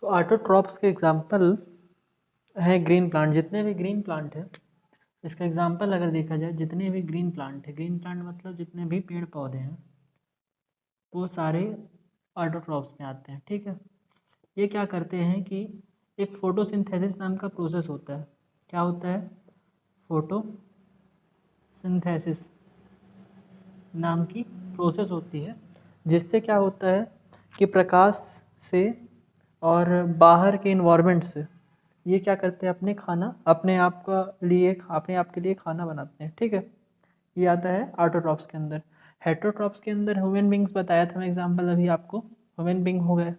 तो ऑटोट्रॉप्स के एग्जाम्पल है ग्रीन प्लांट। जितने भी ग्रीन प्लांट है, इसका एग्जाम्पल अगर देखा जाए, जितने भी ग्रीन प्लांट है, ग्रीन प्लांट मतलब जितने भी पेड़ पौधे हैं वो सारे ऑटोट्रॉप्स में आते हैं। ठीक है, ये क्या करते हैं कि एक फोटोसिंथेसिस नाम का प्रोसेस होता है। क्या होता है? फोटोसिंथेसिस नाम की प्रोसेस होती है, जिससे क्या होता है कि प्रकाश से और बाहर के इन्वायरमेंट से ये क्या करते हैं, अपने आप के लिए खाना बनाते हैं। ठीक है, ये आता है ऑटोट्रॉप्स के अंदर। हेटरोट्रॉप्स के अंदर ह्यूमन बींग्स बताया था मैं एग्जांपल अभी आपको। ह्यूमन बींग हो गए,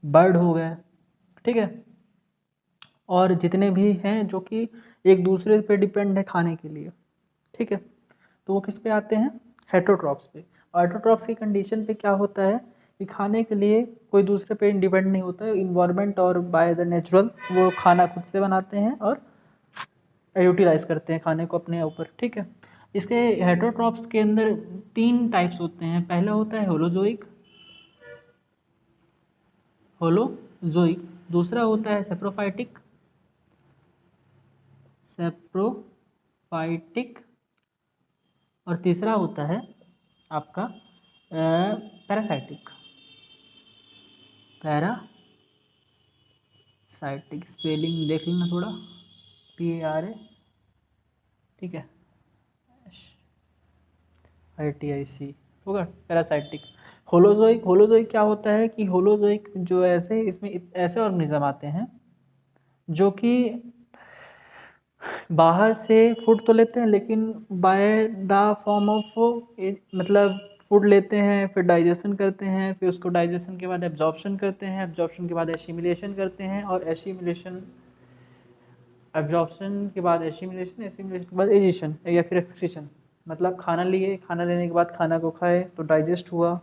बर्ड हो गए, ठीक है, और जितने भी हैं जो कि एक दूसरे पे डिपेंड है खाने के लिए। ठीक है, तो वो किस पे आते हैं? हेटरोट्रॉप्स पे। ऑटोट्रॉप्स की कंडीशन पे क्या होता है कि खाने के लिए कोई दूसरे पे डिपेंड नहीं होता है, इन्वायरमेंट और बाय द नेचुरल वो खाना खुद से बनाते हैं और यूटिलाइज करते हैं खाने को अपने ऊपर। ठीक है, इसके हेटरोट्रॉप्स के अंदर 3 टाइप्स होते हैं। पहला होता है होलोजोइक, दूसरा होता है सेप्रोफाइटिक, और तीसरा होता है आपका पैरासाइटिक। पैरासाइटिक स्पेलिंग देख लेना थोड़ा, PARA, ठीक है, ITIC होगा पैरासाइटिक। होलोजोइक क्या होता है कि होलोजोइक जो इसमें ऐसे ऑर्गेनिज्म आते हैं जो कि बाहर से फूड तो लेते हैं, लेकिन बाय द फॉर्म ऑफ मतलब फूड लेते हैं, फिर डाइजेशन करते हैं, फिर उसको डाइजेशन के बाद एब्जॉर्प्शन करते हैं, एब्जॉर्प्शन के बाद एसिमिलेशन करते हैं, और एब्जॉर्प्शन के बाद एसिमिलेशन के बाद एजिशन या फिर एक्सक्रीशन। मतलब खाना लेने के बाद खाना को खाए तो डाइजेस्ट हुआ।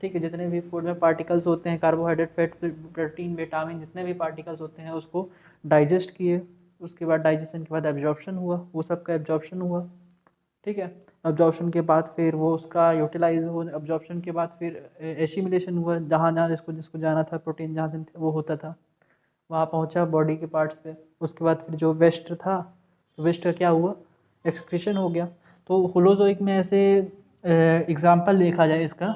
ठीक है, जितने भी फूड में पार्टिकल्स होते हैं, कार्बोहाइड्रेट, फैट, प्रोटीन, विटामिन, जितने भी पार्टिकल्स होते हैं उसको डाइजेस्ट किए। उसके बाद डाइजेशन के बाद एब्जॉर्प्शन हुआ, वो सब का एब्जॉर्प्शन हुआ। ठीक है, एब्जॉर्प्शन के बाद फिर वो उसका यूटिलाइज हो, एब्जॉर्प्शन के बाद फिर एसिमिलेशन हुआ, जहाँ जहाँ जिसको जाना था, प्रोटीन जहाँ से वो होता था वहाँ पहुँचा बॉडी के पार्ट्स पे। उसके बाद फिर जो वेस्ट था, वेस्ट का क्या हुआ? एक्सक्रीशन हो गया। तो होलोजोइक में ऐसे एग्जाम्पल देखा जाए इसका,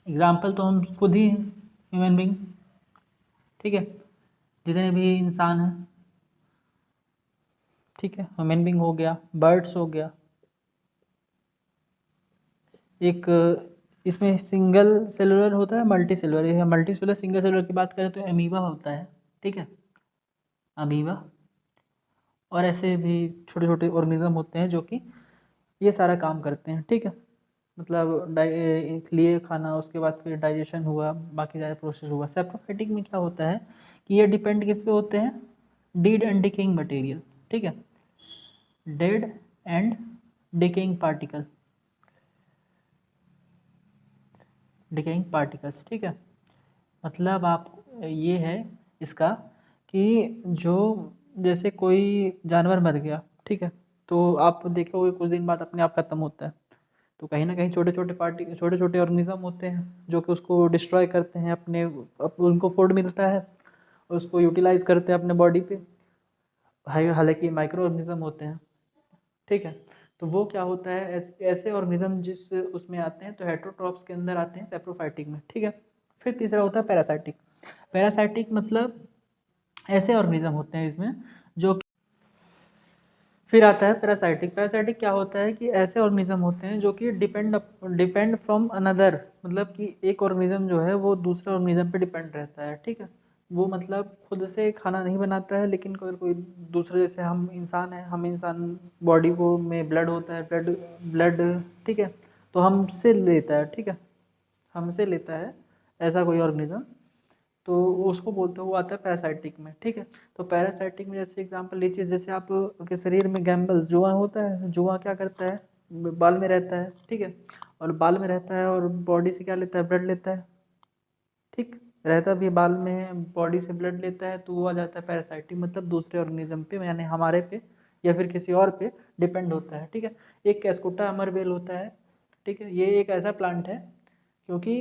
एग्जाम्पल तो हम खुद ही हैं, ह्यूमन बींग। ठीक है, जितने भी इंसान हैं, ठीक है, ह्यूमन बींग हो गया, बर्ड्स हो गया। एक इसमें सिंगल सेलुलर होता है, मल्टी सेलुलर। या मल्टी सेलुलर, सिंगल सेलुलर की बात करें तो अमीबा होता है। ठीक है, अमीबा, और ऐसे भी छोटे छोटे ऑर्गेनिज्म होते हैं जो कि ये सारा काम करते हैं। ठीक है, मतलब लिए खाना, उसके बाद फिर डाइजेशन हुआ, बाकी सारे प्रोसेस हुआ। सेप्रोफाइटिक में क्या होता है कि ये डिपेंड किस पे होते हैं? Dead and decaying material. ठीक है, डेड एंड डिकेइंग पार्टिकल्स। ठीक है, मतलब आप ये है इसका कि जो जैसे कोई जानवर मर गया, ठीक है, तो आप देखोगे कुछ दिन बाद अपने आप खत्म होता है। तो कहीं ना कहीं छोटे छोटे ऑर्गेनिज्म होते हैं जो कि उसको डिस्ट्रॉय करते हैं, उनको फूड मिलता है और उसको यूटिलाइज करते हैं अपने बॉडी पे। हालांकि माइक्रो ऑर्गेनिज्म होते हैं। ठीक है, तो वो क्या होता है, ऐसे ऑर्गेनिज्म जिस उसमें आते हैं, तो हेटरोट्रॉप्स के अंदर आते हैं, सेप्रोफाइटिक में। ठीक है, फिर तीसरा होता है पैरासाइटिक। पैरासाइटिक मतलब ऐसे ऑर्गेनिज्म होते हैं इसमें जो, फिर आता है पैरासाइटिक। पैरासाइटिक क्या होता है कि ऐसे ऑर्गेनिज्म होते हैं जो कि डिपेंड फ्रॉम अनदर, मतलब कि एक ऑर्गेनिज्म जो है वो दूसरे ऑर्गेनिज्म पे डिपेंड रहता है। ठीक है, वो मतलब खुद से खाना नहीं बनाता है, लेकिन कोई दूसरे, जैसे हम इंसान हैं, हम इंसान बॉडी को में ब्लड होता है, ब्लड, ठीक है, तो हमसे लेता है। ठीक है, हमसे लेता है ऐसा कोई ऑर्गेनिज्म, तो उसको बोलते हैं, वो आता है पैरासाइटिक में। ठीक है, तो पैरासाइटिक में जैसे एग्जांपल लीजिए, जैसे आप के शरीर में गैम्बल जुआ होता है। जुआ क्या करता है? बाल में रहता है। ठीक है, और बाल में रहता है और बॉडी से क्या लेता है? ब्लड लेता है। ठीक, रहता भी बाल में है, बॉडी से ब्लड लेता है, तो वो आ जाता है पैरासाइटिक, मतलब दूसरे ऑर्गेनिज्म पे, यानी हमारे पे या फिर किसी और पे डिपेंड होता है। ठीक है, एक कैस्कोटा अमरबेल होता है। ठीक है, ये एक ऐसा प्लांट है क्योंकि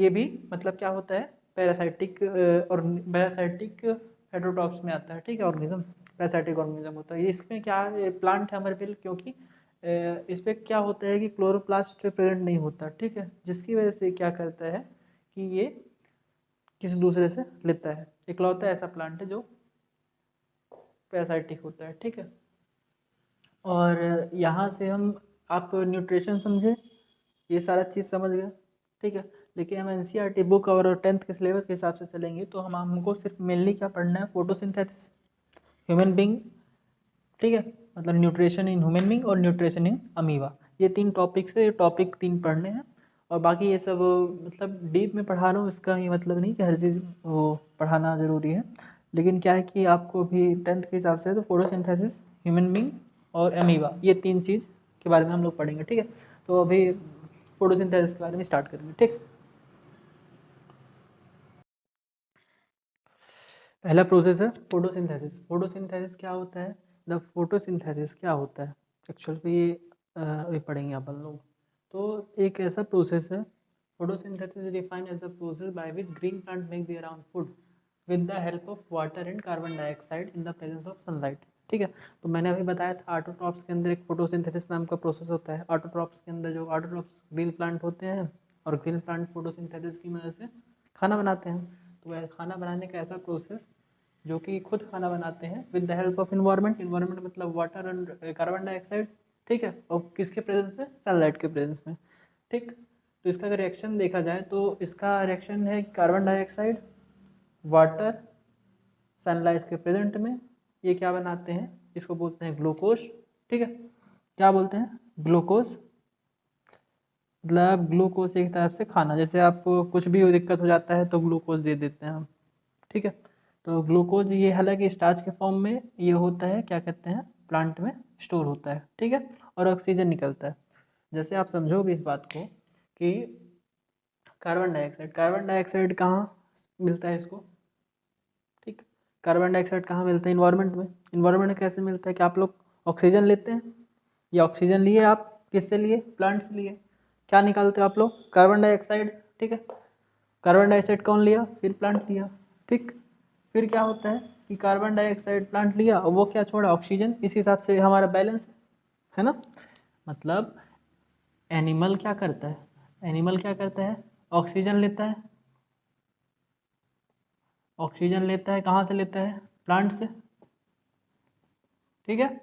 ये भी मतलब क्या होता है पैरासाइटिक और पैरासाइटिक हेटरोट्रॉप्स में आता है, ठीक है, ऑर्गेनिज्म पैरासाइटिक ऑर्गेनिज्म होता है। ये इसमें क्या प्लांट है अमरविल, क्योंकि इस पर क्या होता है कि क्लोरोप्लास्ट प्रेजेंट नहीं होता, ठीक है, जिसकी वजह से क्या करता है कि ये किसी दूसरे से लेता है। इकलौता ऐसा प्लांट है जो पैरासाइटिक होता है, ठीक है। और यहाँ से हम आप न्यूट्रिशन समझे, ये सारा चीज़ समझ गए, ठीक है। लेकिन हम एनसीईआरटी बुक और 10th के सिलेबस के हिसाब से चलेंगे तो हमको सिर्फ मेनली क्या पढ़ना है, फोटोसिंथेसिस, ह्यूमन बींग, ठीक है, मतलब न्यूट्रिशन इन ह्यूमन बींग और न्यूट्रिशन इन अमीबा, ये 3 टॉपिक्स है, ये टॉपिक 3 पढ़ने हैं। और बाकी ये सब मतलब डीप में पढ़ा रहा हूँ, इसका ये मतलब नहीं कि हर चीज़ वो पढ़ाना ज़रूरी है, लेकिन क्या है कि आपको अभी 10th के हिसाब से तो फोटोसिंथेसिस, ह्यूमन बींग और अमीबा, ये 3 चीज़ के बारे में हम लोग पढ़ेंगे, ठीक है। तो अभी फोटोसिंथेसिस के बारे में स्टार्ट करेंगे, ठीक। पहला प्रोसेस है फोटोसिंथेसिस। फोटोसिंथेसिस क्या होता है, द फोटोसिंथेसिस क्या होता है एक्चुअल पे, ये अभी पढ़ेंगे अपन लोग। तो एक ऐसा प्रोसेस है, photosynthesis defined as the process by which green plant make their own food with the help of water and carbon dioxide in the presence of sunlight, ठीक है। तो मैंने अभी बताया था ऑटोट्रॉप्स के अंदर एक फोटोसिंथेसिस नाम का प्रोसेस होता है। ऑटोट्रॉप्स के अंदर जो ऑटोट्रॉप्स ग्रीन प्लांट होते हैं, और ग्रीन प्लांट फोटोसिंथेसिस की मदद से खाना बनाते हैं। तो वह खाना बनाने का ऐसा प्रोसेस जो कि खुद खाना बनाते हैं with the help of environment, environment मतलब वाटर एंड कार्बन डाइऑक्साइड, ठीक है, और किसके प्रेजेंस में, सनलाइट के प्रेजेंस में, ठीक। तो इसका अगर रिएक्शन देखा जाए तो इसका रिएक्शन है कार्बन डाइऑक्साइड, वाटर, सनलाइट के प्रेजेंट में, ये क्या बनाते हैं, इसको बोलते हैं ग्लूकोज, ठीक है। क्या बोलते हैं, ग्लूकोज, मतलब ग्लूकोज एक तरफ से खाना, जैसे आपको कुछ भी दिक्कत हो जाता है तो ग्लूकोज दे देते हैं हम, ठीक है। तो ग्लूकोज ये हालांकि स्टार्च के फॉर्म में ये होता है, क्या कहते हैं, प्लांट में स्टोर होता है, ठीक है, और ऑक्सीजन निकलता है। जैसे आप समझोगे इस बात को कि कार्बन डाइऑक्साइड, कार्बन डाइऑक्साइड कहाँ मिलता है इसको, ठीक, कार्बन डाइऑक्साइड कहाँ मिलता है, इन्वायरमेंट में। इन्वायरमेंट में कैसे मिलता है कि आप लोग ऑक्सीजन लेते हैं, या ऑक्सीजन लिए आप किससे लिए, प्लांट से लिए, क्या निकालते हो आप लोग, कार्बन डाइऑक्साइड, ठीक है। कार्बन डाइऑक्साइड कौन लिया, फिर प्लांट लिया, ठीक। फिर क्या होता है कि कार्बन डाइऑक्साइड प्लांट लिया और वो क्या छोड़ा, ऑक्सीजन, इस हिसाब से हमारा बैलेंस है ना। मतलब एनिमल क्या करता है, एनिमल क्या करता है, ऑक्सीजन लेता है, ऑक्सीजन लेता है, कहाँ से लेता है, प्लांट से, ठीक है।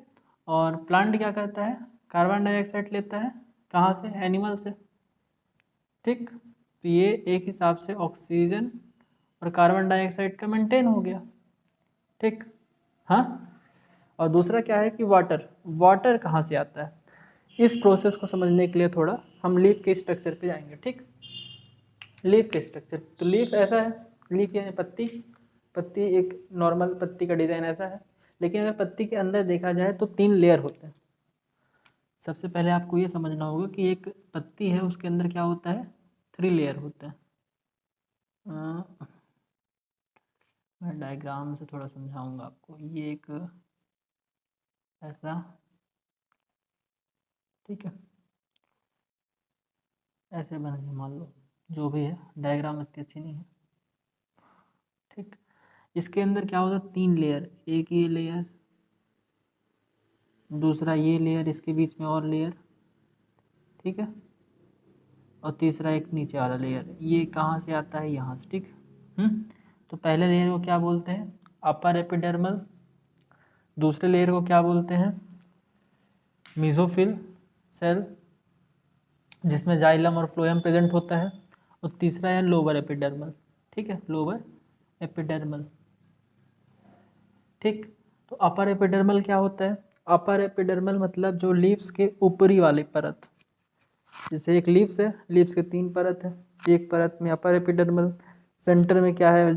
और प्लांट क्या करता है, कार्बन डाइऑक्साइड लेता है, कहाँ से, एनिमल से, ठीक। तो ये एक हिसाब से ऑक्सीजन और कार्बन डाइऑक्साइड का मेंटेन हो गया, ठीक। हाँ, और दूसरा क्या है कि वाटर, वाटर कहाँ से आता है, इस प्रोसेस को समझने के लिए थोड़ा हम लीफ के स्ट्रक्चर पे जाएंगे, ठीक। लीफ के स्ट्रक्चर, तो लीफ ऐसा है, लीफ यानी पत्ती, पत्ती एक नॉर्मल पत्ती का डिज़ाइन ऐसा है, लेकिन अगर पत्ती के अंदर देखा जाए तो 3 लेयर होते हैं। सबसे पहले आपको ये समझना होगा कि एक पत्ती है, उसके अंदर क्या होता है, 3 लेयर होते हैं। मैं डायग्राम से थोड़ा समझाऊंगा आपको, ये एक ऐसा, ठीक है, ऐसे बन गया मान लो, जो भी है, डायग्राम इतनी अच्छी नहीं है, ठीक। इसके अंदर क्या होता है, 3 लेयर, एक ये लेयर, दूसरा ये लेयर, इसके बीच में और लेयर, ठीक है, और तीसरा एक नीचे वाला लेयर, ये कहाँ से आता है, यहाँ से, ठीक। तो पहले लेयर को क्या बोलते हैं, अपर एपिडर्मल, दूसरे लेयर को क्या बोलते हैं, मीजोफिल सेल, जिसमें जाइलम और फ्लोएम प्रेजेंट होता है, और तीसरा है लोअर एपिडर्मल, ठीक है, लोअर एपिडर्मल, ठीक। तो अपर एपिडर्मल क्या होता है, अपर एपिडर्मल मतलब जो लीव्स के ऊपरी वाली परत, जैसे एक लीव्स है, लीव्स के 3 परत है, एक परत में अपर एपिडर्मल, सेंटर में क्या है,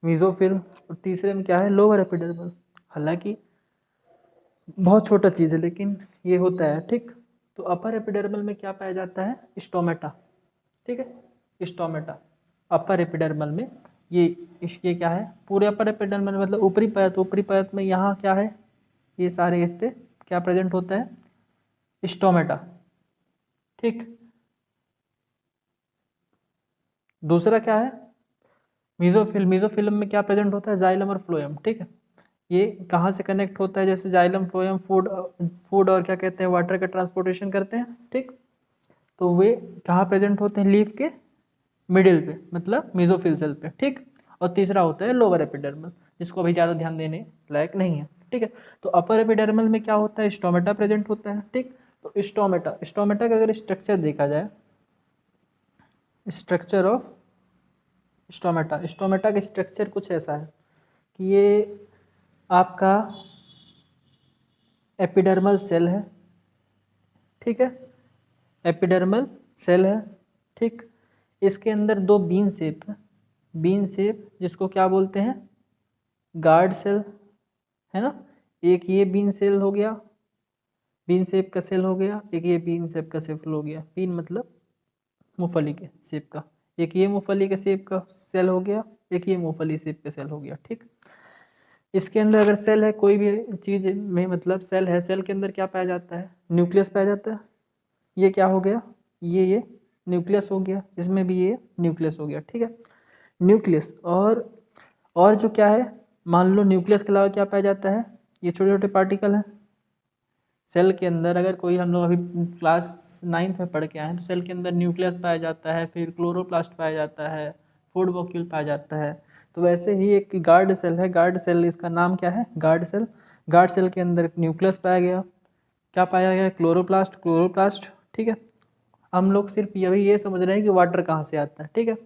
मीजोफिल, और तीसरे में क्या है, लोअर एपिडर्मल। हालांकि बहुत छोटा चीज़ है लेकिन ये होता है, ठीक। तो अपर एपिडर्मल में क्या पाया जाता है, स्टोमेटा, ठीक है, स्टोमेटा अपर एपिडर्मल में, ये इसके क्या है, पूरे अपर एपिडर्मल मतलब ऊपरी परत, ऊपरी परत में यहाँ क्या है, ये सारे इस पे क्या प्रेजेंट होता है, स्टोमेटा, ठीक। दूसरा क्या है, मीजोफिलम में क्या प्रेजेंट होता है, जाइलम और फ्लोएम, ठीक है। ये कहाँ से कनेक्ट होता है, जैसे जाइलम फ्लोएम फूड और क्या कहते हैं वाटर का ट्रांसपोर्टेशन करते हैं, ठीक। तो वे कहाँ प्रेजेंट होते हैं, लीफ के मिडिल पे, मतलब मीजोफिल सेल पे, ठीक। और तीसरा होता है लोअर एपिडर्मल, जिसको अभी ज़्यादा ध्यान देने लायक नहीं है, ठीक है। तो अपर एपिडर्मल में क्या होता है, स्टोमेटा प्रेजेंट होता है, ठीक। तो स्टोमेटा का अगर स्ट्रक्चर देखा जाए, स्ट्रक्चर ऑफ स्टोमेटा का स्ट्रक्चर कुछ ऐसा है कि ये आपका एपिडर्मल सेल है, ठीक है, एपिडर्मल सेल है, ठीक। इसके अंदर दो बीन शेप है, बीन शेप जिसको क्या बोलते हैं, गार्ड सेल, है ना। एक ये बीन सेल हो गया, बीन शेप का सेल हो गया, एक ये बीन शेप का सेल हो गया, बीन मतलब मूंगफली के शेप का, एक ये मूंगफली के शेप का सेल हो गया, एक ये मूंगफली शेप का सेल हो गया, ठीक। इसके अंदर अगर सेल है कोई भी चीज़ में, मतलब सेल है, सेल के अंदर क्या पाया जाता है, न्यूक्लियस पाया जाता है। ये क्या हो गया, ये न्यूक्लियस हो गया, इसमें भी ये न्यूक्लियस हो गया, ठीक है। न्यूक्लियस और जो क्या है, मान लो न्यूक्लियस के अलावा क्या पाया जाता है, ये छोटे छोटे पार्टिकल हैं सेल के अंदर। अगर कोई, हम लोग अभी क्लास 9th में पढ़ के आए हैं, तो सेल के अंदर न्यूक्लियस पाया जाता है, फिर क्लोरोप्लास्ट पाया जाता है, फूड वॉक्यूल पाया जाता है। तो वैसे ही एक गार्ड सेल है, गार्ड सेल, इसका नाम क्या है, गार्ड सेल। गार्ड सेल के अंदर न्यूक्लियस पाया गया, क्या पाया गया, क्लोरोप्लास्ट, ठीक है। हम लोग सिर्फ ये समझ रहे हैं कि वाटर कहाँ से आता है, ठीक है।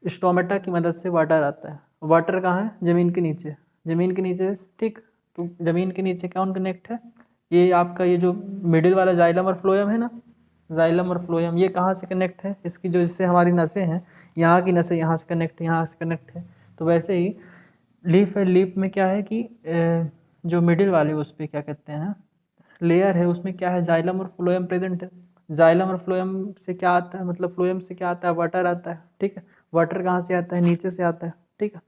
स्टोमेटा की मदद से वाटर आता है। वाटर कहाँ है, ज़मीन के नीचे, ज़मीन के नीचे, ठीक। तो ज़मीन के नीचे कौन कनेक्ट है, ये आपका ये जो मिडिल वाला जाइलम और फ्लोएम है ना, जाइलम और फ्लोएम, ये कहाँ से कनेक्ट है, इसकी जो, जिससे हमारी नसें हैं, यहाँ की नसें यहाँ से कनेक्ट है, यहाँ से कनेक्ट है। तो वैसे ही लीफ है, लीफ में क्या है कि जो मिडिल वाले उस पर क्या कहते हैं, लेयर है, उसमें क्या है, जाइलम और फ्लोएम प्रेजेंट है। जाइलम और फ्लोएम से क्या आता है, मतलब फ्लोएम से क्या आता है, वाटर आता है, ठीक है। वाटर कहाँ से आता है, नीचे से आता है, ठीक है।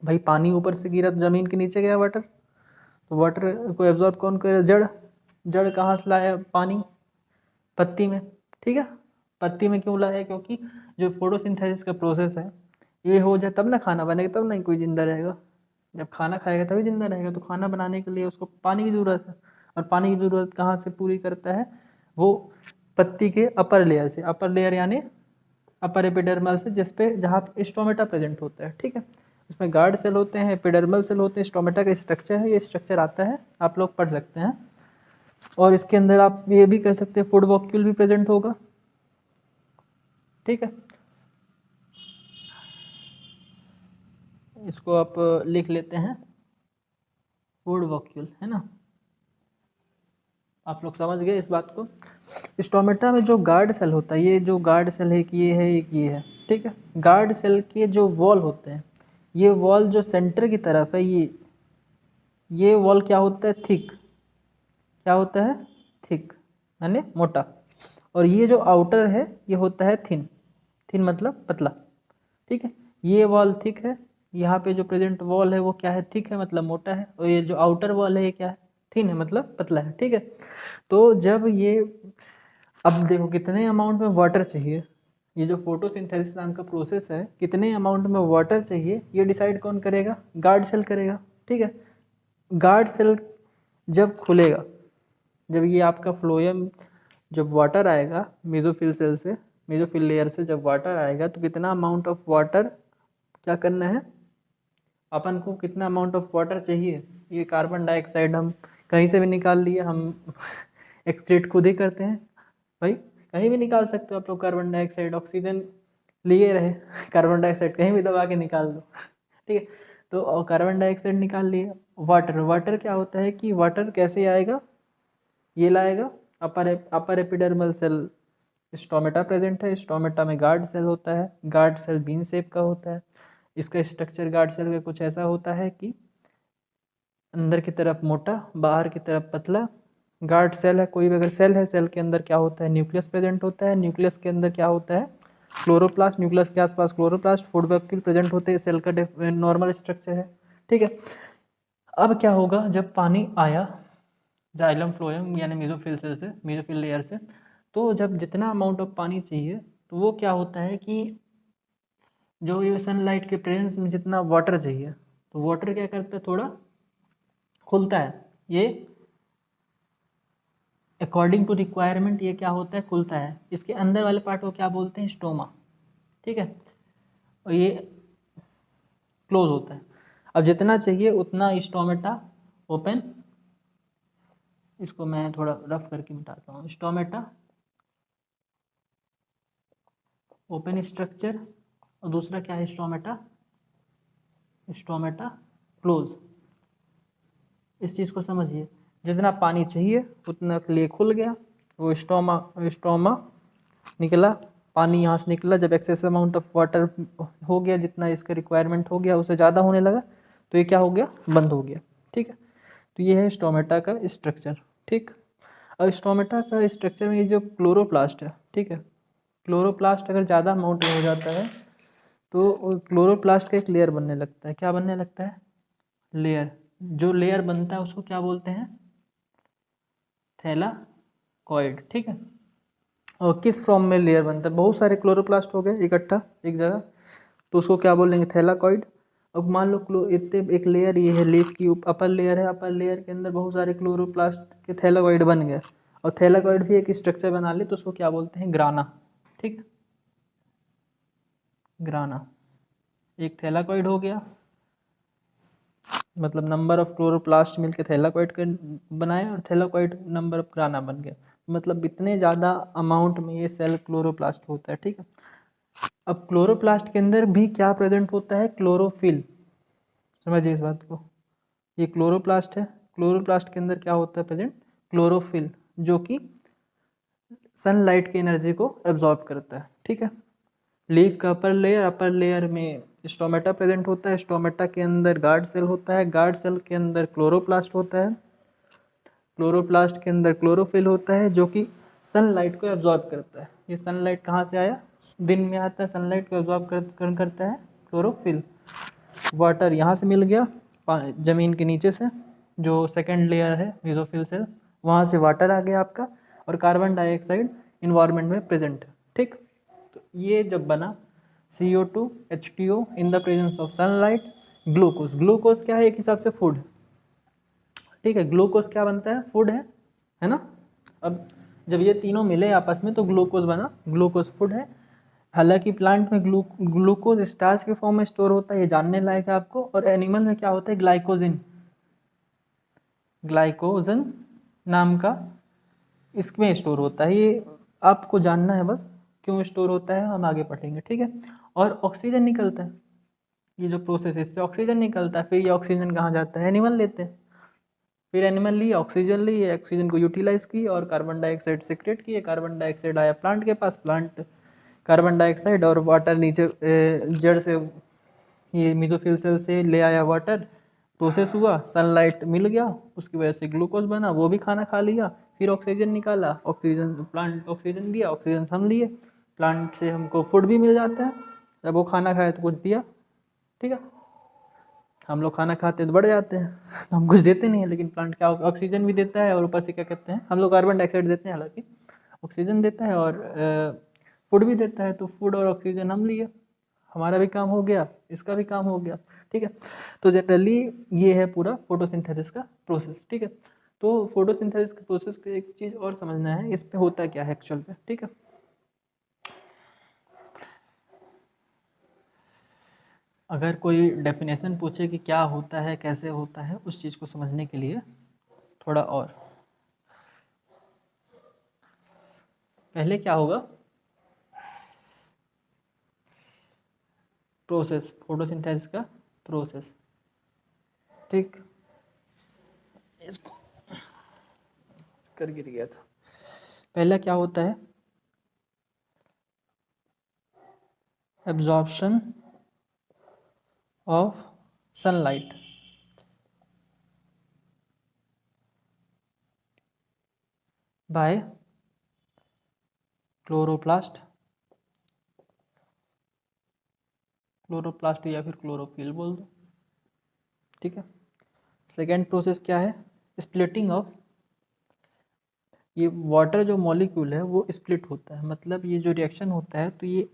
भाई पानी ऊपर से गिरा तो ज़मीन के नीचे गया वाटर, तो वाटर को एब्जॉर्ब कौन करे, जड़। जड़ कहाँ से लाया पानी, पत्ती में, ठीक है। पत्ती में क्यों लाया, क्योंकि जो फोटोसिंथेसिस का प्रोसेस है, ये हो जाए तब ना खाना बनेगा, तब नहीं कोई जिंदा रहेगा। जब खाना खाएगा तभी जिंदा रहेगा। तो खाना बनाने के लिए उसको पानी की ज़रूरत है, और पानी की ज़रूरत कहाँ से पूरी करता है, वो पत्ती के अपर लेयर से, अपर लेयर यानी अपर एपिडर्मल से, जिस पे जहाँ पे स्टोमेटा प्रेजेंट होता है, ठीक है। उसमें गार्ड सेल होते हैं, एपिडर्मल सेल होते हैं, स्टोमेटा का स्ट्रक्चर है, ये स्ट्रक्चर आता है, आप लोग पढ़ सकते हैं। और इसके अंदर आप ये भी कह सकते हैं फूड वॉक्यूल भी प्रेजेंट होगा, ठीक है। इसको आप लिख लेते हैं, फूड वॉक्यूल, है ना। आप लोग समझ गए इस बात को। स्टोमेटा में जो गार्ड सेल होता है, ये जो गार्ड सेल है, एक ये है, एक ये है, ठीक है। गार्ड सेल के जो वॉल होते हैं, ये वॉल जो सेंटर की तरफ है, ये वॉल क्या होता है, थिक, क्या होता है, थिक यानी मोटा। और ये जो आउटर है, ये होता है थिन, थिन मतलब पतला, ठीक है। ये वॉल थिक है, यहाँ पे जो प्रेजेंट वॉल है वो क्या है, थिक है मतलब मोटा है, और ये जो आउटर वॉल है ये क्या है, थिन है मतलब पतला है, ठीक है। तो जब ये, अब देखो कितने अमाउंट में वाटर चाहिए, ये जो फोटोसिंथेसिस नाम का प्रोसेस है, कितने अमाउंट में वाटर चाहिए, ये डिसाइड कौन करेगा, गार्ड सेल करेगा, ठीक है। गार्ड सेल जब खुलेगा, जब ये आपका फ्लोएम, जब वाटर आएगा मेसोफिल सेल से, मेसोफिल लेयर से जब वाटर आएगा, तो कितना अमाउंट ऑफ वाटर क्या करना है, अपन को कितना अमाउंट ऑफ वाटर चाहिए, ये कार्बन डाइऑक्साइड हम कहीं से भी निकाल लिए, हम एक्सक्रीट खुद ही करते हैं भाई, कहीं भी निकाल सकते हो आप लोग कार्बन डाइऑक्साइड, ऑक्सीजन लिए रहे, कार्बन डाइऑक्साइड कहीं भी दबा के निकाल दो, ठीक है। तो कार्बन डाइऑक्साइड निकाल लिए। वाटर, वाटर क्या होता है कि वाटर कैसे आएगा, ये लाएगा अपर एपिडर्मल सेल, स्टोमेटा प्रेजेंट है, स्टोमेटा में गार्ड सेल होता है, गार्ड सेल बीन शेप का होता है। इसका स्ट्रक्चर गार्ड सेल का कुछ ऐसा होता है कि अंदर की तरफ मोटा, बाहर की तरफ पतला। गार्ड सेल है, कोई भी अगर सेल है, सेल के अंदर क्या होता है, न्यूक्लियस प्रेजेंट होता है, न्यूक्लियस के अंदर क्या होता है, क्लोरोप्लास्ट, न्यूक्लियस के आसपास क्लोरोप्लास्ट, फूड वैक्यूल प्रेजेंट होते हैं, सेल का नॉर्मल स्ट्रक्चर है, ठीक है। अब क्या होगा, जब पानी आया जाइलम फ्लोएम यानी मेसोफिल सेल से, मेसोफिल लेयर से, तो जब जितना अमाउंट ऑफ पानी चाहिए, तो वो क्या होता है कि जो ये सनलाइट के प्रेजेंस में जितना वाटर चाहिए, तो वाटर क्या करता है, थोड़ा खुलता है। ये अकॉर्डिंग टू रिक्वायरमेंट ये क्या होता है, खुलता है। इसके अंदर वाले पार्ट को क्या बोलते हैं, स्टोमा, ठीक है। और ये क्लोज होता है। अब जितना चाहिए उतना स्टोमेटा ओपन, इसको मैं थोड़ा रफ करके मिटाता हूँ। स्टोमेटा ओपन स्ट्रक्चर, और दूसरा क्या है, स्टोमेटा, स्टोमेटा क्लोज। इस चीज़ को समझिए, जितना पानी चाहिए उतना के लिए खुल गया, वो स्टोमा, स्टोमा निकला, पानी यहाँ से निकला। जब एक्सेस अमाउंट ऑफ वाटर हो गया, जितना इसका रिक्वायरमेंट हो गया, उससे ज़्यादा होने लगा, तो ये क्या हो गया, बंद हो गया, ठीक है। तो ये है स्टोमेटा का स्ट्रक्चर, ठीक। अब स्टोमेटा का स्ट्रक्चर में ये जो क्लोरोप्लास्ट है, ठीक है, क्लोरोप्लास्ट अगर ज़्यादा अमाउंट में हो जाता है तो क्लोरोप्लास्ट का एक लेयर बनने लगता है। क्या बनने लगता है, लेयर। जो लेयर बनता है उसको क्या बोलते हैं, थैलाकॉइड, ठीक है। और किस फॉर्म में लेयर बनता है, बहुत सारे क्लोरोप्लास्ट हो गए इकट्ठा एक जगह, तो उसको क्या बोलेंगे, थैलाकॉइड। अब मान लो इतने एक लेयर ये है, लीफ की अपर लेयर है, अपर लेयर के अंदर बहुत सारे क्लोरोप्लास्ट के थैलाकॉइड बन गए, और थैलाकॉइड भी एक स्ट्रक्चर बना ले, तो उसको क्या बोलते हैं, ग्राना, ठीक है। ग्राना एक थैलाकॉइड हो गया, मतलब नंबर ऑफ क्लोरोप्लास्ट मिलके थैलाकॉइड के बनाए, और थैलाकॉइड नंबर ऑफ ग्राना बन गया, मतलब इतने ज़्यादा अमाउंट में ये सेल क्लोरोप्लास्ट होता है, ठीक है। अब क्लोरोप्लास्ट के अंदर भी क्या प्रेजेंट होता है, क्लोरोफिल। समझिए इस बात को, ये क्लोरोप्लास्ट है, क्लोरोप्लास्ट के अंदर क्या होता है प्रेजेंट, क्लोरोफिल, जो कि सनलाइट की एनर्जी को एब्जॉर्ब करता है, ठीक है। लीफ का अपर लेयर में स्टोमेटा प्रेजेंट होता है, स्टोमेटा के अंदर गार्ड सेल होता है, गार्ड सेल के अंदर क्लोरोप्लास्ट होता है, क्लोरोप्लास्ट के अंदर क्लोरोफिल होता है, जो कि सनलाइट को एब्जॉर्ब करता है। ये सनलाइट कहाँ से आया, दिन में आता है, सनलाइट को एब्जॉर्ब करता है क्लोरोफिल। वाटर यहाँ से मिल गया, ज़मीन के नीचे से, जो सेकंड लेयर है मेसोफिल सेल, वहाँ से वाटर आ गया आपका, और कार्बन डाइऑक्साइड इन्वायरमेंट में प्रेजेंट है, ठीक। तो ये जब बना CO2 H2O in the presence of sunlight, glucose, glucose क्या है, एक हिसाब से फूड, ठीक है। ग्लूकोज क्या बनता है, फूड है ना। अब जब ये तीनों मिले आपस में तो ग्लूकोज बना, ग्लूकोज फूड है। हालांकि प्लांट में ग्लूकोज स्टार्च के फॉर्म में स्टोर होता है, ये जानने लायक है आपको, और एनिमल में क्या होता है, ग्लाइकोजिन, ग्लाइकोजन नाम का इसमें स्टोर होता है। ये आपको जानना है बस, क्यों स्टोर होता है हम आगे पढ़ेंगे, ठीक है। और ऑक्सीजन निकलता है, ये जो प्रोसेस है इससे ऑक्सीजन निकलता है, फिर ये ऑक्सीजन कहाँ जाता है, एनिमल लेते हैं, फिर एनिमल लिए ऑक्सीजन लिए, ऑक्सीजन को यूटिलाइज किए और कार्बन डाइऑक्साइड सिक्रेट किए, कार्बन डाइऑक्साइड आया प्लांट के पास, प्लांट कार्बन डाइऑक्साइड और वाटर नीचे जड़ से, ये मेसोफिल सेल से ले आया वाटर, प्रोसेस हुआ, सनलाइट मिल गया, उसकी वजह से ग्लूकोज बना, वो भी खाना खा लिया, फिर ऑक्सीजन निकाला, ऑक्सीजन प्लांट ऑक्सीजन दिया, ऑक्सीजन हम लिए, प्लांट से हमको फूड भी मिल जाता है, जब वो खाना खाए तो कुछ दिया, ठीक है। हम लोग खाना खाते हैं तो बढ़ जाते हैं तो हम कुछ देते नहीं है, लेकिन प्लांट क्या ऑक्सीजन भी देता है, और ऊपर से क्या कहते हैं, हम लोग कार्बन डाइऑक्साइड देते हैं, हालांकि ऑक्सीजन देता है और फूड भी देता है, तो फूड और ऑक्सीजन हम लिए, हमारा भी काम हो गया, इसका भी काम हो गया, ठीक है। तो जनरली ये है पूरा फोटोसिंथेसिस का प्रोसेस, ठीक है। तो फोटोसिंथेसिस के प्रोसेस का एक चीज़ और समझना है, इस पे होता क्या है एक्चुअल पे, ठीक है। अगर कोई डेफिनेशन पूछे कि क्या होता है, कैसे होता है, उस चीज़ को समझने के लिए थोड़ा और पहले क्या होगा, प्रोसेस, फोटोसिंथेसिस का प्रोसेस, ठीक। इसको कर गिर गया था। पहला क्या होता है, absorption of sunlight bye chloroplast, chloroplast या फिर क्लोरोफिल बोल दो, ठीक है। सेकेंड प्रोसेस क्या है, स्प्लिटिंग ऑफ, ये वाटर जो मॉलिक्यूल है वो स्प्लिट होता है, मतलब ये जो रिएक्शन होता है तो ये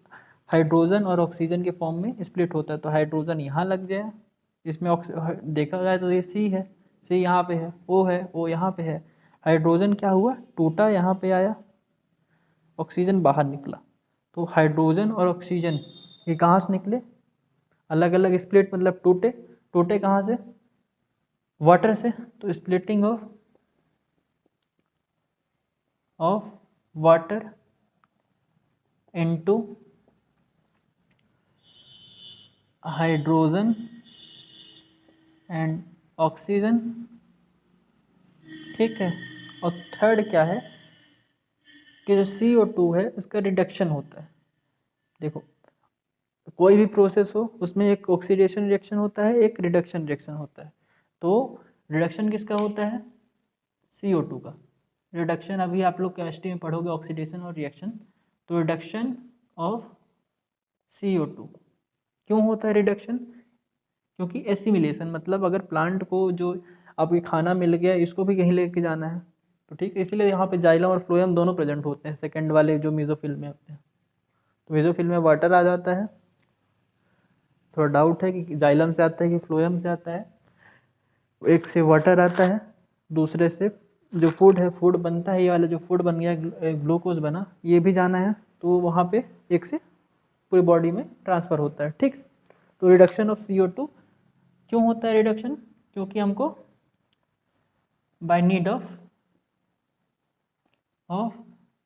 हाइड्रोजन और ऑक्सीजन के फॉर्म में स्प्लिट होता है। तो हाइड्रोजन यहाँ लग जाए, इसमें देखा जाए तो ये सी है, सी यहाँ पे है, ओ है, ओ यहाँ पे है। हाइड्रोजन क्या हुआ, टूटा, यहाँ पे आया, ऑक्सीजन बाहर निकला। तो हाइड्रोजन और ऑक्सीजन ये कहाँ से निकले, अलग अलग स्प्लिट, मतलब टूटे। टूटे कहाँ से, वाटर से। तो splitting of water into hydrogen and oxygen, ठीक है। और थर्ड क्या है कि जो CO2 है इसका रिडक्शन होता है। देखो कोई भी प्रोसेस हो उसमें एक ऑक्सीडेशन रिएक्शन होता है, एक रिडक्शन रिएक्शन होता है। तो रिडक्शन किसका होता है, CO2 का। रिडक्शन अभी आप लोग केमिस्ट्री में पढ़ोगे, ऑक्सीडेशन और रिएक्शन। तो रिडक्शन ऑफ CO2 क्यों होता है रिडक्शन, क्योंकि एसिमिलेशन, मतलब अगर प्लांट को जो अब ये खाना मिल गया इसको भी कहीं लेके जाना है, तो ठीक है, इसीलिए यहाँ पे जाइलम और फ्लोएम दोनों प्रेजेंट होते हैं सेकंड वाले जो मेसोफिल में होते हैं। तो मेसोफिल में वाटर आ जाता है, थोड़ा डाउट है कि जाइलम से आता है कि फ्लोएम से आता है। एक से वाटर आता है, दूसरे से जो फूड है, फूड बनता है, ये वाला जो फूड बन गया ग्लूकोज बना, ये भी जाना है, तो वहाँ पे एक से पूरी बॉडी में ट्रांसफ़र होता है, ठीक। तो रिडक्शन ऑफ CO2 क्यों होता है रिडक्शन, क्योंकि हमको by need of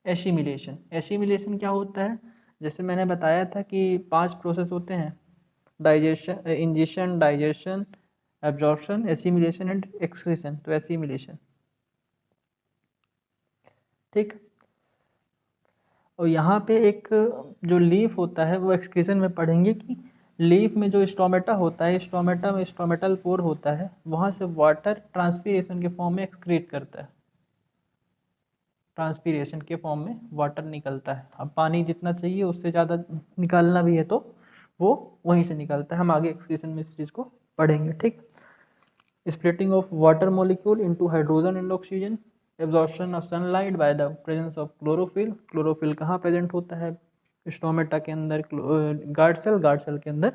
assimilation. Assimilation क्या होता है, जैसे मैंने बताया था कि 5 प्रोसेस होते हैं, digestion, ingestion, digestion, absorption, assimilation and excretion. तो एसिमिलेशन, ठीक। और यहाँ पे एक जो लीफ होता है वो एक्सक्रीशन में पढ़ेंगे कि लीफ में जो स्टोमेटा होता है, स्टोमेटा में स्टोमेटल पोर होता है, वहाँ से वाटर ट्रांसपीरेशन के फॉर्म में एक्सक्रीट करता है, ट्रांसपीरेशन के फॉर्म में वाटर निकलता है। अब पानी जितना चाहिए उससे ज़्यादा निकालना भी है तो वो वहीं से निकलता है। हम आगे एक्सक्रीशन में इस चीज़ को पढ़ेंगे, ठीक। Splitting of water molecule into hydrogen and oxygen, absorption of sunlight by the presence of chlorophyll. Chlorophyll कहाँ प्रेजेंट होता है, स्टोमेटा के अंदर, गार्ड सेल के अंदर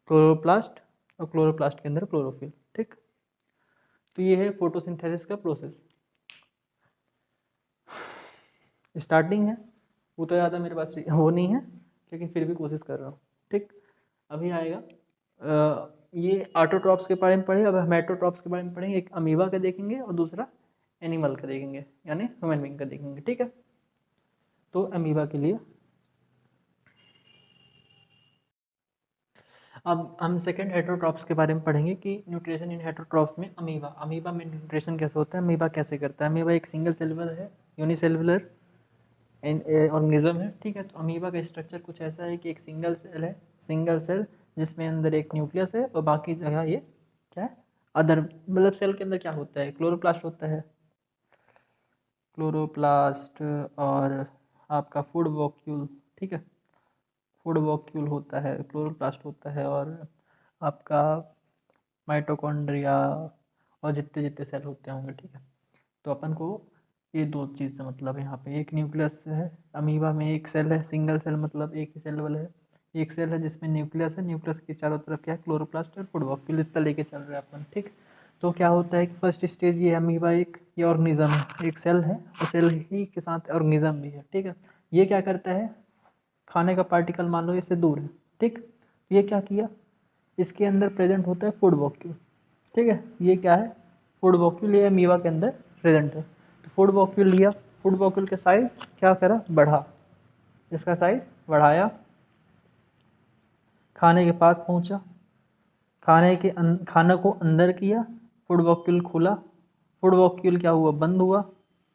क्लोरोप्लास्ट, और क्लोरोप्लास्ट के अंदर क्लोरोफिल, ठीक। तो ये है फोटोसिंथेसिस का प्रोसेस। स्टार्टिंग है, वो तो ज़्यादा मेरे पास वो नहीं है, लेकिन फिर भी कोशिश कर रहा हूँ, ठीक। अभी आएगा ये ऑटोट्रॉप्स के बारे में पढ़े, अब हम हेटरोट्रॉप्स के बारे में पढ़ेंगे। एक अमीबा का देखेंगे और दूसरा एनिमल का देखेंगे, यानी ह्यूमन बीइंग का देखेंगे, ठीक है। तो अमीबा के लिए अब हम सेकंड हेटरोट्रॉप्स के बारे में पढ़ेंगे कि न्यूट्रिशन इन हेटरोट्रॉप्स में अमीबा में न्यूट्रिशन कैसे होता है, अमीबा कैसे करता है। अमीबा एक सिंगल सेलुलर है, यूनिसेलुलर ऑर्गेनिज्म है, ठीक है। तो अमीबा का स्ट्रक्चर कुछ ऐसा है कि एक सिंगल सेल है, सिंगल सेल जिसमें अंदर एक न्यूक्लियस है और बाकी जगह ये क्या है, अदर, मतलब सेल के अंदर क्या होता है, क्लोरोप्लास्ट होता है, क्लोरोप्लास्ट, और आपका फूड वॉक्यूल, ठीक है, फूड वॉक्यूल होता है, क्लोरोप्लास्ट होता है, और आपका माइटोकॉन्ड्रिया और जितने जितने सेल होते होंगे, ठीक है। तो अपन को ये दो चीज़ से मतलब है, यहाँ पे एक न्यूक्लियस है, अमीबा में एक सेल है, सिंगल सेल मतलब एक ही सेल वाला है, एक सेल है जिसमें न्यूक्लियस है, न्यूक्लियस के चारों तरफ क्या है, क्लोरोप्लास्ट और फूड वॉक्यूल, इतना लेके चल रहे हैं अपन, ठीक। तो क्या होता है कि फर्स्ट स्टेज ये अमीबा ये ऑर्गेनिज्म है, एक सेल है और सेल ही के साथ ऑर्गेनिज्म भी है, ठीक है। ये क्या करता है, खाने का पार्टिकल मान लो इससे दूर है, ठीक। ये क्या किया, इसके अंदर प्रेजेंट होता है फूड वॉक्यूल, ठीक है। ये क्या है, फूड वॉक्यूल, ये अमीबा के अंदर प्रेजेंट है। तो फूड वॉक्यूल लिया, फूड वॉक्यूल के साइज क्या करा, बढ़ा, इसका साइज बढ़ाया, खाने के पास पहुंचा, खाना को अंदर किया, फूड वॉक्यूल खुला, फूड वॉक्यूल क्या हुआ, बंद हुआ,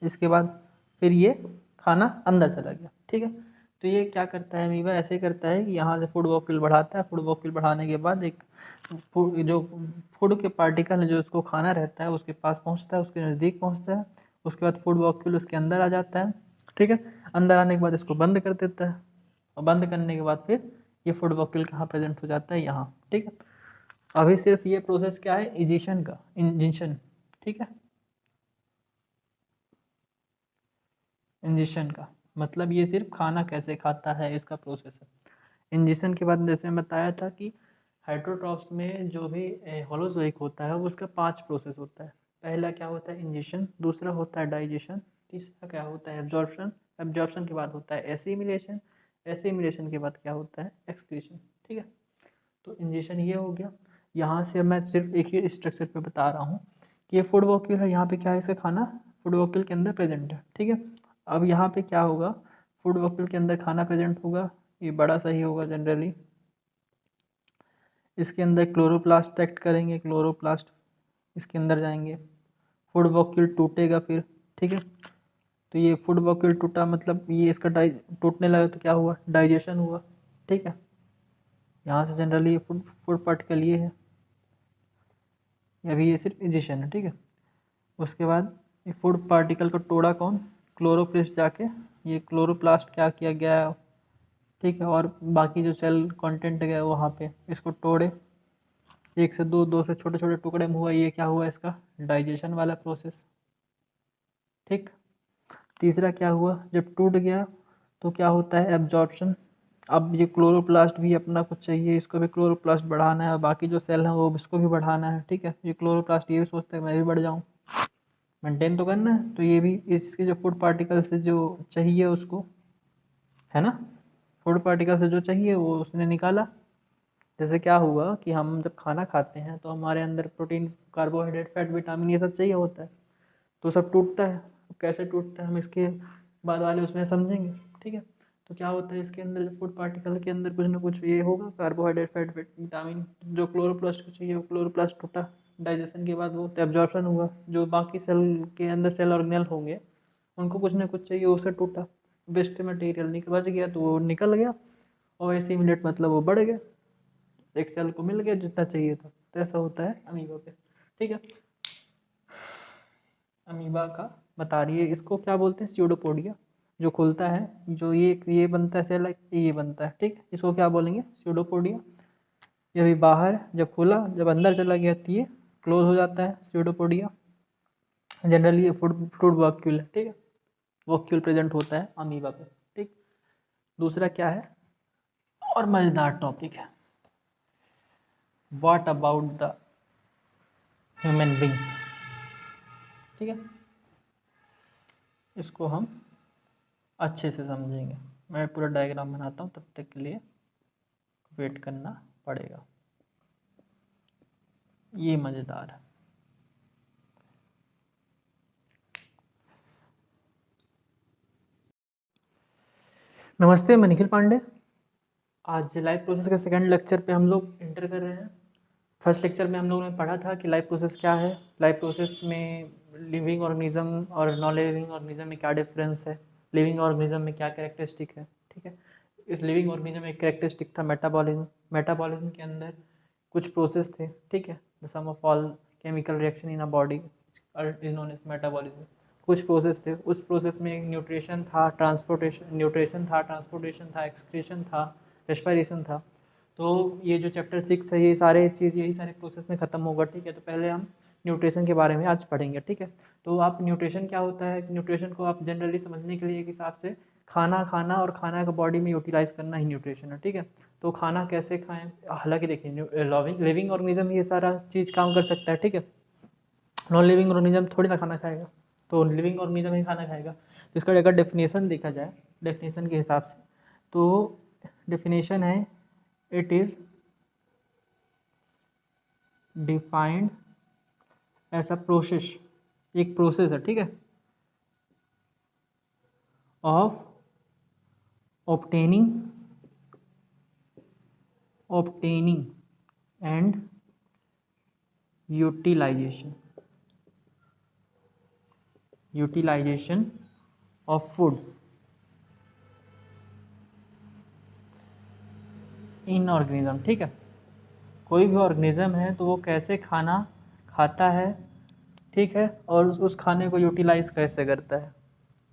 इसके बाद फिर ये खाना अंदर चला गया, ठीक है। तो ये क्या करता है अमीबा, ऐसे करता है कि यहाँ से फूड वॉक्यूल बढ़ाता है, फूड वॉक्यूल बढ़ाने के बाद एक जो फूड के पार्टिकल है जो उसको खाना रहता है उसके पास पहुँचता है, उसके नज़दीक पहुँचता है, उसके बाद फूड वॉक्यूल उसके अंदर आ जाता है, ठीक है। अंदर आने के बाद इसको बंद कर देता है, और बंद करने के बाद फिर ये फूड वॉक्यूल कहाँ प्रेजेंट हो जाता है, यहाँ, ठीक है। अभी सिर्फ ये प्रोसेस क्या है, इजिशन का, इंजेक्शन, ठीक है। इंजेक्शन का मतलब ये सिर्फ खाना कैसे खाता है इसका प्रोसेस है। इंजेक्शन के बाद जैसे मैं बताया था कि हाइड्रोट्रॉप्स में जो भी होलोजोइक होता है वो उसका 5 प्रोसेस होता है। पहला क्या होता है इंजेक्शन, दूसरा होता है डाइजेशन, तीसरा क्या होता है एब्जॉर्प्शन, एब्जॉर्प्शन के बाद होता है एसिमिलेशन, एसिमिलेशन के बाद क्या होता है एक्सक्रीशन। ठीक है, तो इंजेक्शन ये हो गया। यहाँ से मैं सिर्फ एक ही स्ट्रक्चर पे बता रहा हूँ कि ये फूड वॉक्यूल है, यहाँ पे क्या है इसका खाना फूड वॉक्यूल के अंदर प्रेजेंट है। ठीक है, अब यहाँ पे क्या होगा, फूड वॉक्यूल के अंदर खाना प्रेजेंट होगा, ये बड़ा सा ही होगा जनरली। इसके अंदर क्लोरोप्लास्ट एक्ट करेंगे, क्लोरोप्लास्ट इसके अंदर जाएंगे, फूड वॉक्यूल टूटेगा फिर। ठीक है, तो ये फूड वॉक्यूल टूटा मतलब ये इसका टूटने लगा तो क्या हुआ डाइजेशन हुआ। ठीक है, यहाँ से जनरली फूड फूड पार्टिकल ये है, अभी ये सिर्फ इंजेक्शन है। ठीक है, उसके बाद ये फूड पार्टिकल को तोड़ा कौन, क्लोरोप्लास्ट जाके, ये क्लोरोप्लास्ट क्या किया गया, ठीक है, और बाकी जो सेल कंटेंट गया वहाँ पे इसको तोड़े, एक से दो, दो से छोटे छोटे टुकड़े में हुआ, ये क्या हुआ इसका डाइजेशन वाला प्रोसेस। ठीक, तीसरा क्या हुआ जब टूट गया तो क्या होता है एब्जॉर्प्शन। अब ये क्लोरोप्लास्ट भी अपना कुछ चाहिए, इसको भी क्लोरोप्लास्ट बढ़ाना है और बाकी जो सेल हैं वो इसको भी बढ़ाना है। ठीक है, ये क्लोरोप्लास्ट ये भी सोचता है मैं भी बढ़ जाऊँ, मेंटेन तो करना है, तो ये भी इसके जो फूड पार्टिकल से जो चाहिए उसको, है ना, फूड पार्टिकल से जो चाहिए वो उसने निकाला। जैसे क्या हुआ कि हम जब खाना खाते हैं तो हमारे अंदर प्रोटीन, कार्बोहाइड्रेट, फैट, विटामिन ये सब चाहिए होता है, तो सब टूटता है। कैसे टूटता है हम इसके बाद वाले उसमें समझेंगे। ठीक है, तो क्या होता है इसके अंदर फूड पार्टिकल के अंदर कुछ ना कुछ ये होगा, कार्बोहाइड्रेट, फैट, विटामिन, जो क्लोरोप्लास्ट को चाहिए वो क्लोरोप्लास्ट टूटा, डाइजेशन के बाद वो एब्जॉर्प्शन हुआ, जो बाकी सेल के अंदर सेल ऑर्गेनेल होंगे उनको कुछ ना कुछ चाहिए, उससे टूटा, वेस्ट मटेरियल निकल बच गया तो वो निकल गया, और एसिमिलेट मतलब वो बढ़ गया, एक सेल को मिल गया जितना चाहिए था। तो ऐसा होता है अमीबा पे। ठीक है, अमीबा का बता रही है, इसको क्या बोलते हैं स्यूडोपोडिया, जो खुलता है, जो ये बनता है सेल, ये बनता है। ठीक, इसको क्या बोलेंगे स्यूडोपोडिया। ये भी बाहर जब खुला, जब अंदर चला गया तो ये क्लोज हो जाता है स्यूडोपोडिया। जनरली ये फूड वॉक्यूल है। ठीक है, वॉक्यूल प्रेजेंट होता है अमीबा पे। ठीक, दूसरा क्या है और मज़ेदार टॉपिक है, what about the human being. ठीक है, इसको हम अच्छे से समझेंगे, मैं पूरा डायग्राम बनाता हूँ, तब तक के लिए वेट करना पड़ेगा, ये मज़ेदार है। नमस्ते, मैं निखिल पांडे। आज लाइफ प्रोसेस के सेकंड लेक्चर पे हम लोग एंटर कर रहे हैं। फर्स्ट लेक्चर में हम लोगों ने पढ़ा था कि लाइफ प्रोसेस क्या है, लाइफ प्रोसेस में लिविंग ऑर्गेनिज्म और नॉन लिविंग ऑर्गेनिज्म में क्या डिफरेंस है, लिविंग ऑर्गेनिज्म में क्या कैरेक्टरिस्टिक है। ठीक है, इस लिविंग ऑर्गेनिज्म में एक कैरेक्टरिस्टिक था मेटाबॉलिज्म। मेटाबॉलिज्म के अंदर कुछ प्रोसेस थे। ठीक है, the sum of all chemical reaction in a body is known as metabolism. कुछ प्रोसेस थे, उस प्रोसेस में न्यूट्रिशन था, ट्रांसपोर्टेशन था, एक्सक्रीशन था, रेस्पिरेशन था। तो ये जो चैप्टर 6 है ये सारे चीज़ यही सारे प्रोसेस में ख़त्म होगा। ठीक है, तो पहले हम न्यूट्रिशन के बारे में आज पढ़ेंगे। ठीक है, तो आप न्यूट्रिशन क्या होता है, न्यूट्रिशन को आप जनरली समझने के लिए एक हिसाब से खाना खाना और खाना का बॉडी में यूटिलाइज करना ही न्यूट्रिशन है। ठीक है, तो खाना कैसे खाएं, हालांकि देखिए लिविंग ऑर्गेनिज्म ये सारा चीज़ काम कर सकता है। ठीक है, नॉन लिविंग ऑर्गेनिज्म थोड़ी ना खाना खाएगा, तो लिविंग ऑर्गेनिज्म ही खाना खाएगा। तो इसका अगर डेफिनेशन देखा जाए, डेफिनेशन के हिसाब से, तो डेफिनेशन है it is defined as a process, एक प्रोसेस है। ठीक है, of obtaining and utilization of food in organism. ठीक है, कोई भी ऑर्गेनिज्म है तो वो कैसे खाना खाता है, ठीक है, और उस खाने को यूटिलाइज कैसे करता है,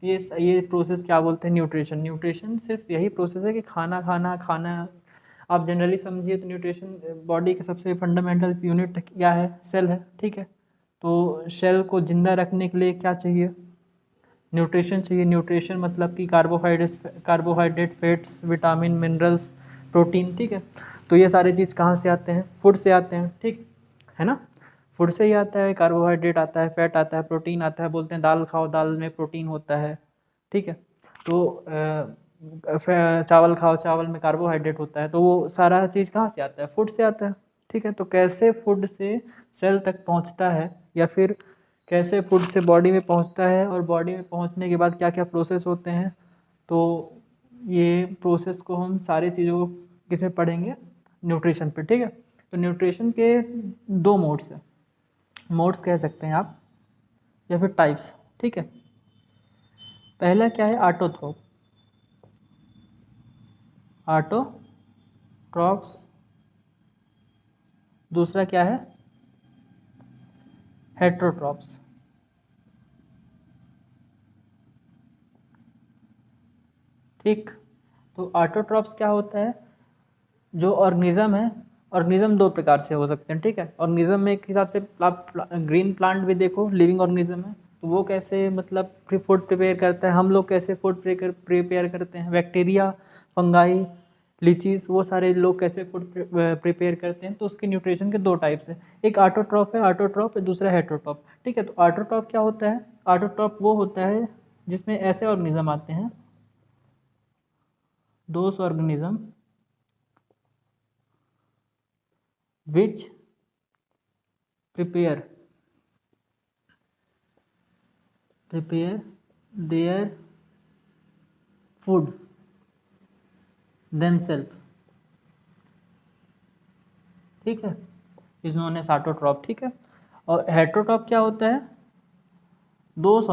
ये प्रोसेस क्या बोलते हैं न्यूट्रिशन। न्यूट्रिशन सिर्फ यही प्रोसेस है कि खाना खाना खाना आप जनरली समझिए तो न्यूट्रिशन बॉडी का सबसे फंडामेंटल यूनिट क्या है, सेल है। ठीक है, तो सेल को ज़िंदा रखने के लिए क्या चाहिए, न्यूट्रिशन चाहिए। न्यूट्रिशन मतलब कि carbohydrate, fats, vitamin, minerals, protein, ठीक है। तो ये सारी चीज़ कहाँ से आते हैं? फूड से आते हैं, ठीक है ना। फूड से ही आता है, कार्बोहाइड्रेट आता है, फैट आता है, प्रोटीन आता है। बोलते हैं दाल खाओ, दाल में प्रोटीन होता है, ठीक है। तो चावल खाओ, चावल में कार्बोहाइड्रेट होता है। तो वो सारा चीज़ कहाँ से आता है? फूड से आता है, ठीक है। तो कैसे फूड से सेल तक पहुँचता है, या फिर कैसे फूड से बॉडी में पहुँचता है, और बॉडी में पहुँचने के बाद क्या क्या प्रोसेस होते हैं, तो ये प्रोसेस को हम सारी चीज़ों को किस में पढ़ेंगे? न्यूट्रिशन पे, ठीक है। तो न्यूट्रिशन के 2 मोड्स हैं, मोड्स कह सकते हैं आप, या फिर टाइप्स, ठीक है। पहला क्या है? Autotroph, autotrophs. दूसरा क्या है? हेट्रोट्रॉफ्स, ठीक। तो ऑटोट्रॉफ्स क्या होता है? जो ऑर्गेनिज्म है, ऑर्गेनिज्म 2 प्रकार से हो सकते हैं, ठीक है। ऑर्गेनिज्म में एक हिसाब से ग्रीन प्लांट भी देखो लिविंग ऑर्गेनिज्म है, तो वो कैसे मतलब फूड प्रिपेयर करता है, हम लोग कैसे फूड प्रिपेयर करते हैं, बैक्टीरिया, फंगाई, लीचीज, वो सारे लोग कैसे फूड प्रिपेयर करते हैं। तो उसके न्यूट्रिशन के 2 टाइप्स हैं, एक ऑटोट्रॉफ है, ऑटोट्रॉफ, दूसरा हेट्रोट्रॉफ, ठीक है। तो ऑटोट्रॉफ क्या होता है? ऑटोट्रॉफ वो होता है जिसमें ऐसे ऑर्गेनिज्म आते हैं, those organism which prepare their food themselves, ठीक है। इज नोन एज ऑटोट्रॉफ, ठीक है। और हेट्रोट्रॉफ क्या होता है? Those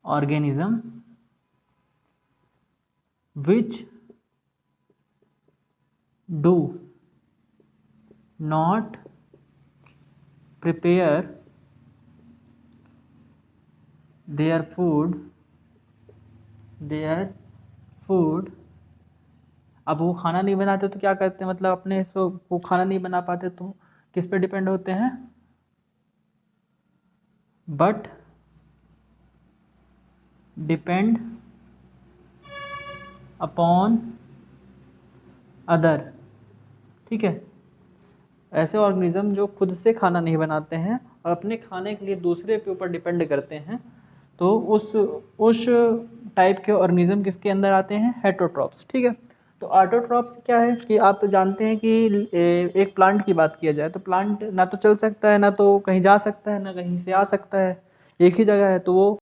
organism which do not prepare their food अब वो खाना नहीं बनाते तो क्या करते हैं, मतलब अपने इसको वो खाना नहीं बना पाते तो किस पे डिपेंड होते हैं? बट डिपेंड अपॉन अदर, ठीक है। ऐसे ऑर्गेनिज्म जो खुद से खाना नहीं बनाते हैं और अपने खाने के लिए दूसरे के ऊपर डिपेंड करते हैं, तो उस टाइप के ऑर्गेनिज्म किसके अंदर आते हैं? हेट्रोट्रॉफ्स, ठीक है। तो ऑटोट्रॉफ्स क्या है कि आप जानते हैं कि एक प्लांट की बात किया जाए तो प्लांट ना तो चल सकता है, ना तो कहीं जा सकता है, ना कहीं से आ सकता है, एक ही जगह है, तो वो